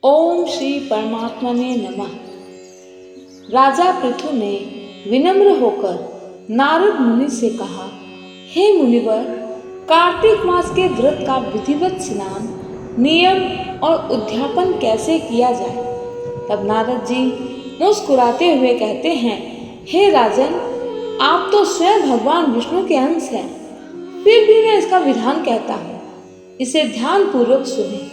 ओम श्री परमात्मने नमः। राजा पृथु ने विनम्र होकर नारद मुनि से कहा, हे मुनिवर, कार्तिक मास के व्रत का विधिवत स्नान, नियम और उद्यापन कैसे किया जाए। तब नारद जी मुस्कुराते हुए कहते हैं, हे राजन, आप तो स्वयं भगवान विष्णु के अंश हैं, फिर भी मैं इसका विधान कहता हूँ, इसे ध्यान पूर्वक सुने।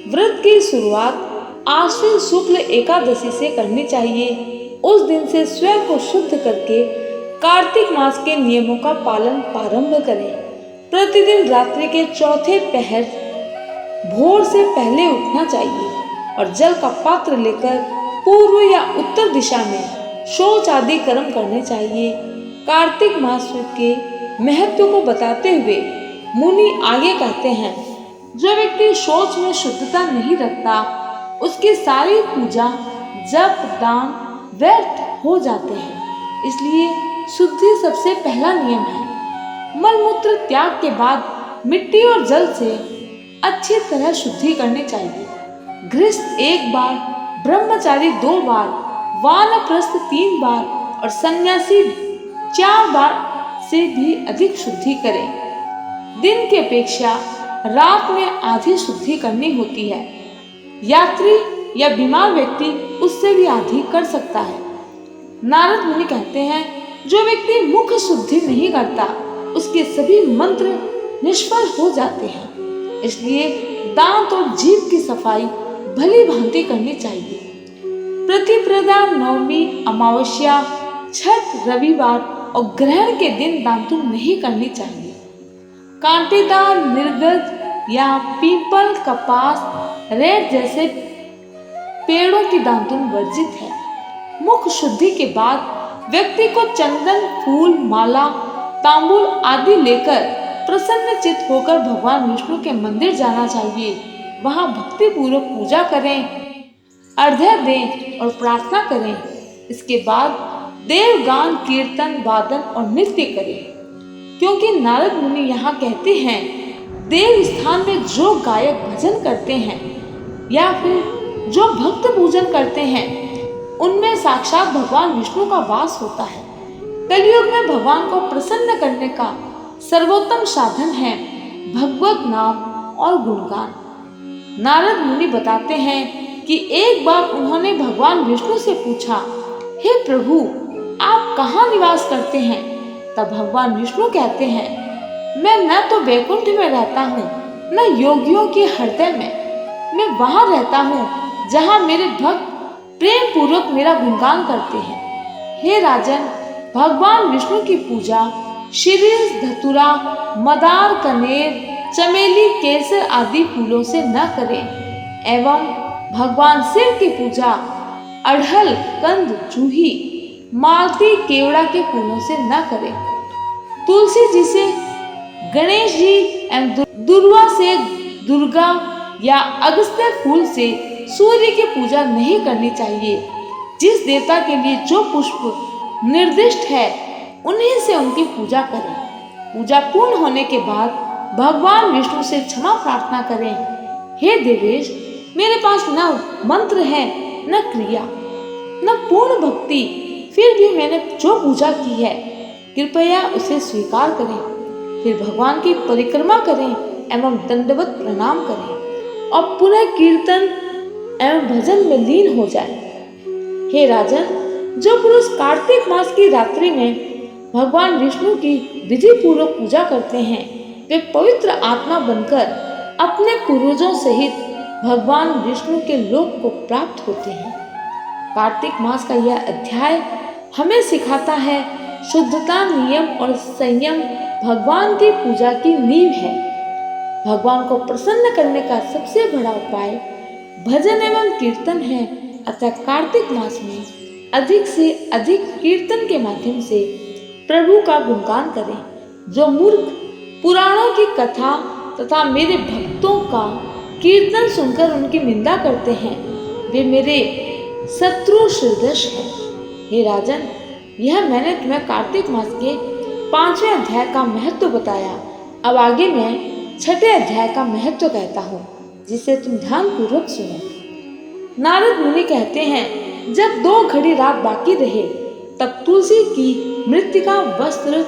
व्रत की शुरुआत आश्विन शुक्ल एकादशी से करनी चाहिए। उस दिन से स्वयं को शुद्ध करके कार्तिक मास के नियमों का पालन प्रारंभ करें। प्रतिदिन रात्रि के चौथे पहर भोर से पहले उठना चाहिए और जल का पात्र लेकर पूर्व या उत्तर दिशा में शौच आदि कर्म करने चाहिए। कार्तिक मास के महत्व को बताते हुए मुनि आगे कहते हैं, जो व्यक्ति शौच में शुद्धता नहीं रखता, उसकी सारी पूजा जप दान व्यर्थ हो जाते हैं। इसलिए शुद्धि सबसे पहला नियम है। मलमूत्र त्याग के बाद मिट्टी और जल से अच्छी तरह शुद्धि करनी चाहिए। गृहस्थ 1 बार, ब्रह्मचारी 2 बार, वानप्रस्थ 3 बार और सन्यासी 4 बार से भी अधिक शुद्धि करें। दिन की अपेक्षा रात में आधी शुद्धि करनी होती है। यात्री या बीमार व्यक्ति उससे भी आधी कर सकता है। नारद मुनि कहते हैं, जो व्यक्ति मुख शुद्धि नहीं करता, उसके सभी मंत्र निष्फल हो जाते हैं। इसलिए दांत और जीभ की सफाई भली भांति करनी चाहिए। प्रतिप्रदा, नवमी, अमावस्या, छठ, रविवार और ग्रहण के दिन दांतुन नहीं करनी चाहिए। कांटेदार, निर्गत या पीपल, कपास, रेत जैसे पेड़ों की दांतुन वर्जित है। मुख शुद्धि के बाद व्यक्ति को चंदन, फूल, माला, तांबूल आदि लेकर प्रसन्न चित्त होकर भगवान विष्णु के मंदिर जाना चाहिए। वहां भक्ति पूर्वक पूजा करें, अर्घ्य दें और प्रार्थना करें। इसके बाद देवगान, कीर्तन, वादन और नृत्य करें। क्योंकि नारद मुनि यहाँ कहते हैं, देव स्थान में जो गायक भजन करते हैं या फिर जो भक्त पूजन करते हैं, उनमें साक्षात भगवान विष्णु का वास होता है। कलयुग में भगवान को प्रसन्न करने का सर्वोत्तम साधन है भगवत नाम और गुणगान। नारद मुनि बताते हैं कि एक बार उन्होंने भगवान विष्णु से पूछा, हे प्रभु, आप कहाँ निवास करते हैं? तब भगवान विष्णु कहते हैं, मैं न तो वैकुंठ में रहता हूँ, न योगियों के हृदय में। मैं वहां रहता हूँ जहाँ मेरे भक्त प्रेम पूर्वक मेरा गुणगान करते हैं। हे राजन, भगवान विष्णु की पूजा शिरीष, धतूरा, मदार, कनेर, चमेली, केसर आदि फूलों से न करें एवं भगवान शिव की पूजा अड़हल, कंद, जूही, मालती, केवड़ा के फूलों से न करें। तुलसी जी से गणेश जी एवं दुर्वा से दुर्गा या अगस्त्य फूल से सूर्य की पूजा नहीं करनी चाहिए। जिस देवता के लिए जो पुष्प निर्दिष्ट है, उन्हीं से उनकी पूजा करें। पूजा पूर्ण होने के बाद भगवान विष्णु से क्षमा प्रार्थना करें। हे देवेश, मेरे पास न मंत्र है, न क्रिया, न पूर्ण भक्ति, फिर भी मैंने जो पूजा की है, कृपया उसे स्वीकार करें। फिर भगवान की परिक्रमा करें एवं दंडवत प्रणाम करें और पुनः कीर्तन एवं भजन में लीन हो जाए। हे राजन, जो पुरुष कार्तिक मास की रात्रि में भगवान विष्णु की विधि पूर्वक पूजा करते हैं, वे पवित्र आत्मा बनकर अपने पूर्वजों सहित भगवान विष्णु के लोक को प्राप्त होते हैं। कार्तिक मास का यह अध्याय हमें सिखाता है, शुद्धता, नियम और संयम भगवान की पूजा की नींव है। भगवान को प्रसन्न करने का सबसे बड़ा उपाय भजन एवं कीर्तन है। अतः कार्तिक मास में अधिक से अधिक कीर्तन के माध्यम से प्रभु का गुणगान करें। जो मूर्ख पुराणों की कथा तथा मेरे भक्तों का कीर्तन सुनकर उनकी निंदा करते हैं, वे मेरे शत्रु सदृश हैं। हे राजन, यह मैंने तुम्हें कार्तिक मास के 5वें अध्याय का महत्व बताया। अब आगे मैं 6ठे अध्याय का महत्व कहता हूँ, जिसे तुम ध्यान पूर्वक सुनो। नारद मुनि कहते हैं, जब 2 घड़ी रात बाकी रहे तब तुलसी की मृत्तिका वस्त्र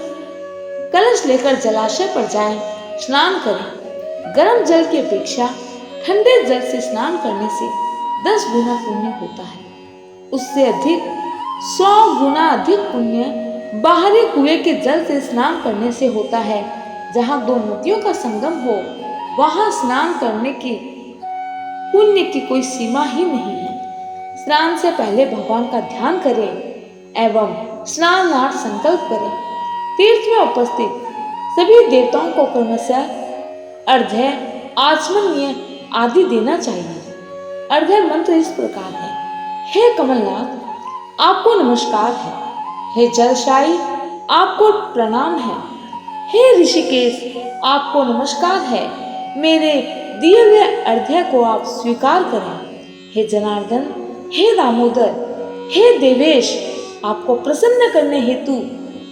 कलश लेकर जलाशय पर जाएं, स्नान करें। गर्म जल की अपेक्षा ठंडे जल से स्नान करने से 10 गुना पुण्य होता है। उससे अधिक 100 गुना अधिक पुण्य बाहरी कुएं के जल से स्नान करने से होता है। जहाँ 2 नदियों का संगम हो वहां स्नान करने की पुण्य की कोई सीमा ही नहीं है। स्नान से पहले भगवान का ध्यान करें एवं स्नानार्थ संकल्प करें। तीर्थ में उपस्थित सभी देवताओं को क्रमशः अर्घ्य, आचमनीय आदि देना चाहिए। अर्घ्य मंत्र इस प्रकार है। हे कमलनाथ, आपको नमस्कार है। हे जलशाई, आपको प्रणाम है। हे ऋषिकेश, आपको नमस्कार है। मेरे दिए हुए अर्घ्य को आप स्वीकार करें। हे जनार्दन, हे दामोदर, हे देवेश, आपको प्रसन्न करने हेतु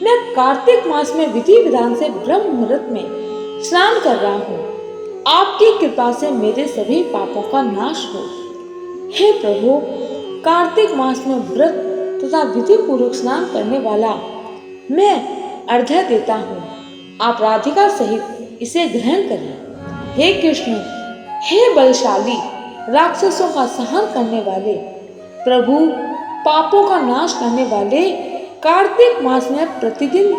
मैं कार्तिक मास में विधि विधान से ब्रह्म मुहूर्त में स्नान कर रहा हूँ। आपकी कृपा से मेरे सभी पापों का नाश हो। हे प्रभु, कार्तिक मास में व्रत तथा विधि पूर्वक स्नान करने वाला मैं अर्घ्य देता हूँ। आप राधिका सहित इसे ग्रहण करें। हे कृष्ण, हे बलशाली, राक्षसों का संहार करने वाले प्रभु, पापों का नाश करने वाले, कार्तिक मास में प्रतिदिन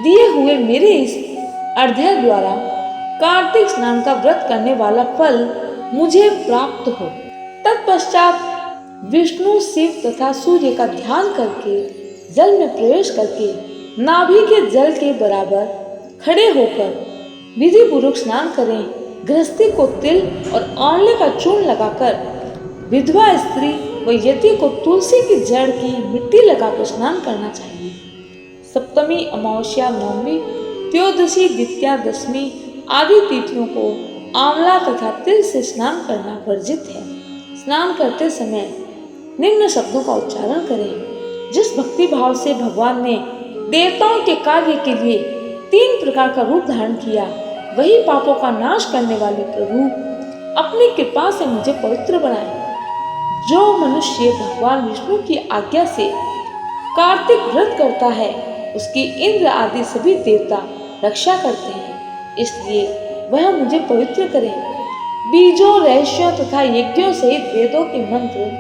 दिए हुए मेरे इस अर्घ्य द्वारा कार्तिक स्नान का व्रत करने वाला फल मुझे प्राप्त हो। तत्पश्चात विष्णु, शिव तथा सूर्य का ध्यान करके जल में प्रवेश करके नाभि के जल के बराबर खड़े होकर विधि पूर्वक स्नान करें। गृहस्थी को तिल और आंवले का चूर्ण लगाकर, विधवा स्त्री व यति को तुलसी की जड़ की मिट्टी लगाकर स्नान करना चाहिए। सप्तमी, अमावस्या, नवमी, त्रयोदशी, द्वितीया, दशमी आदि तिथियों को आंवला तथा तिल से स्नान करना वर्जित है। स्नान करते समय निम्न शब्दों का उच्चारण करें। जिस भक्ति भाव से भगवान ने देवताओं के कार्य के लिए 3 प्रकार का रूप धारण किया, वही पापों का नाश करने वाले प्रभु अपनी कृपा से मुझे पवित्र बनाए। जो मनुष्य भगवान विष्णु की आज्ञा से कार्तिक व्रत करता है, उसकी इंद्र आदि सभी देवता रक्षा करते हैं, इसलिए वह मुझे पवित्र करे। बीजों, रहस्यों तथा यज्ञों सहित वेदों के मंत्र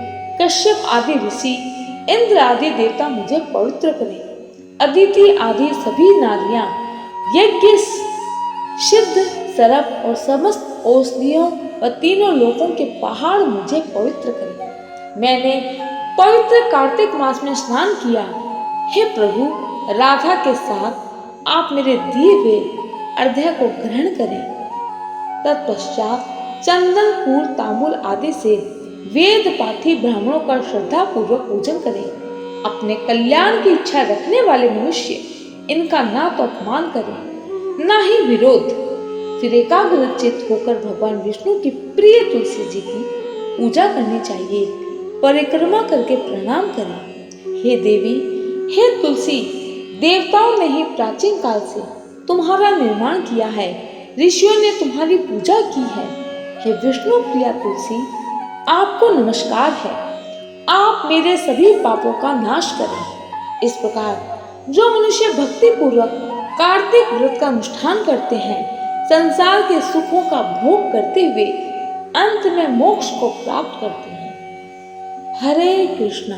कश्यप आदि ऋषि, इंद्र आदि देवता मुझे पवित्र करें। अदिति आदि सभी नारियां, यज्ञ, सिद्ध, सरप और समस्त औषधियों व तीनों लोकों के पहाड़ मुझे पवित्र करें। मैंने पवित्र कार्तिक मास में स्नान किया। हे प्रभु, राधा के साथ आप मेरे दिए हुए अर्घ्य को ग्रहण करें। तत्पश्चात चंदन, फूल, तांबूल आदि से वेद पाठी ब्राह्मणों का श्रद्धा पूर्वक पूजन करें। अपने कल्याण की इच्छा रखने वाले मनुष्य इनका ना तो अपमान करें ना ही विरोध। फिर एकाग्रचित होकर भगवान विष्णु की प्रिय तुलसी जी की पूजा करनी चाहिए। परिक्रमा करके प्रणाम करें। हे देवी, हे तुलसी, देवताओं ने ही प्राचीन काल से तुम्हारा निर्माण किया है। ऋषियों ने तुम्हारी पूजा की है। हे विष्णु प्रिया तुलसी, आपको नमस्कार है। आप मेरे सभी पापों का नाश करें। इस प्रकार जो मनुष्य भक्ति पूर्वक कार्तिक व्रत का अनुष्ठान करते हैं, संसार के सुखों का भोग करते हुए अंत में मोक्ष को प्राप्त करते हैं। हरे कृष्णा।